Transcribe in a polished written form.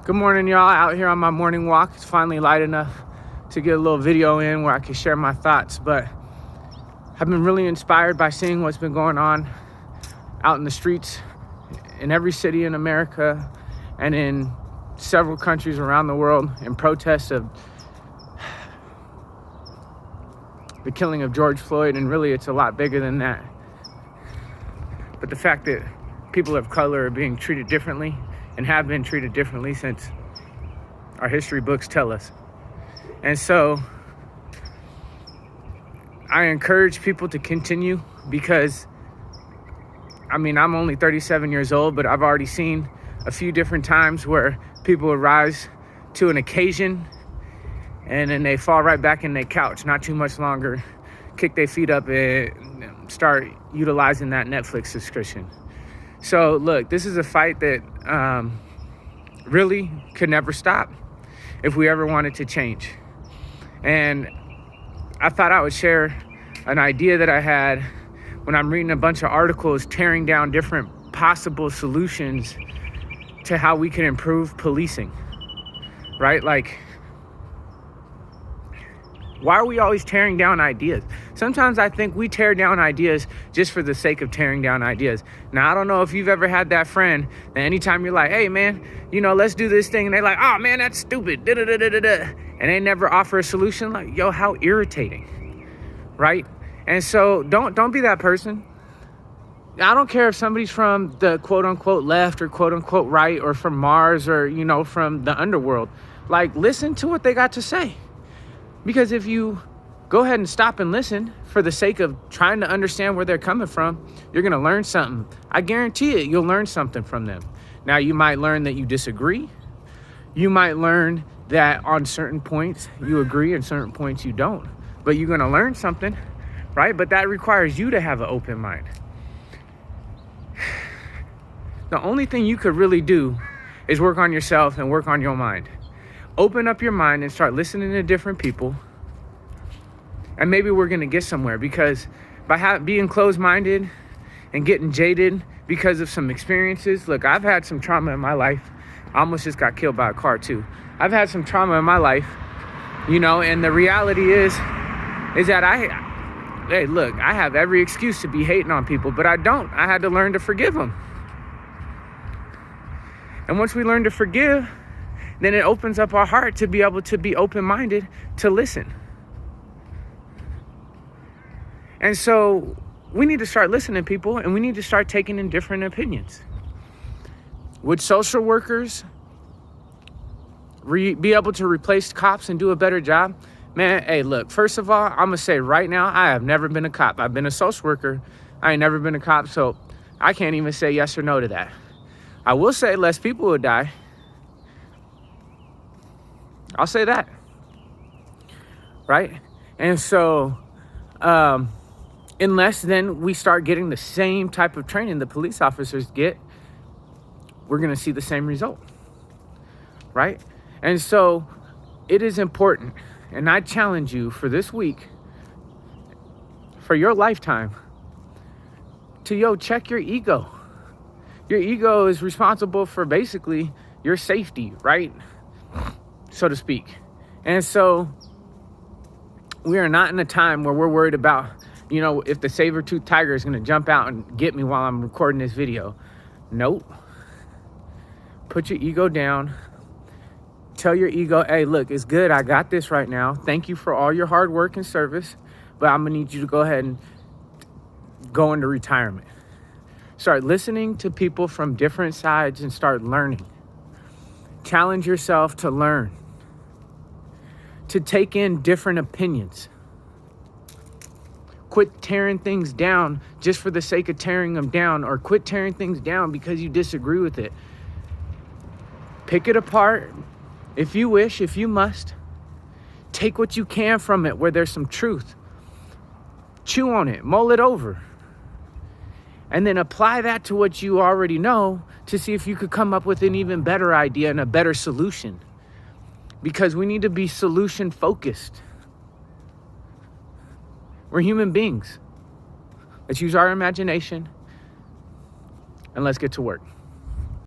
Good morning, y'all. Out here on my morning walk. It's finally light enough to get a little video in where I can share my thoughts, but I've been really inspired by seeing what's been going on out in the streets in every city in America and in several countries around the world in protests of the killing of George Floyd. And really, it's a lot bigger than that. But the fact that people of color are being treated differently and have been treated differently since our history books tell us. And so I encourage people to continue because, I'm only 37 years old, but I've already seen a few different times where people will rise to an occasion and then they fall right back in their couch, not too much longer, kick their feet up and start utilizing that Netflix subscription. So look, this is a fight that really could never stop if we ever wanted to change. And I thought I would share an idea that I had when I'm reading a bunch of articles tearing down different possible solutions to how we can improve policing, right? Like, why are we always tearing down ideas? Sometimes I think we tear down ideas just for the sake of tearing down ideas. Now, I don't know if you've ever had that friend that anytime you're like, hey, man, let's do this thing. And they're like, oh, man, that's stupid. And they never offer a solution. Like, yo, how irritating, right? And so don't be that person. I don't care if somebody's from the quote unquote left or quote unquote right or from Mars or, from the underworld. Like, listen to what they got to say. Because if you go ahead and stop and listen for the sake of trying to understand where they're coming from, you're going to learn something. I guarantee it, you'll learn something from them. Now, you might learn that you disagree. You might learn that on certain points you agree and certain points you don't. But you're going to learn something, right? But that requires you to have an open mind. The only thing you could really do is work on yourself and work on your mind. Open up your mind and start listening to different people. And maybe we're going to get somewhere, because by being closed-minded and getting jaded because of some experiences. Look, I've had some trauma in my life. I almost just got killed by a car too. I've had some trauma in my life, and the reality is that I have every excuse to be hating on people, but I don't. I had to learn to forgive them. And once we learn to forgive, then it opens up our heart to be able to be open-minded to listen. And so we need to start listening to people, and we need to start taking in different opinions. Would social workers be able to replace cops and do a better job? Man, hey, look, first of all, I'm going to say right now, I have never been a cop. I've been a social worker. I ain't never been a cop, so I can't even say yes or no to that. I will say less people would die. I'll say that, right? And so, unless then we start getting the same type of training the police officers get, we're going to see the same result, right? And so it is important, and I challenge you for this week, for your lifetime, to check your ego. Your ego is responsible for basically your safety, right? So to speak. And so we are not in a time where we're worried about, if the saber-toothed tiger is going to jump out and get me while I'm recording this video. Nope. Put your ego down. Tell your ego, hey, look, it's good. I got this right now. Thank you for all your hard work and service, but I'm going to need you to go ahead and go into retirement. Start listening to people from different sides and start learning. Challenge yourself to learn, to take in different opinions. Quit tearing things down just for the sake of tearing them down, or quit tearing things down because you disagree with it. Pick it apart if you wish, if you must. Take what you can from it where there's some truth. Chew on it, mull it over. And then apply that to what you already know to see if you could come up with an even better idea and a better solution. Because we need to be solution focused. We're human beings. Let's use our imagination and let's get to work.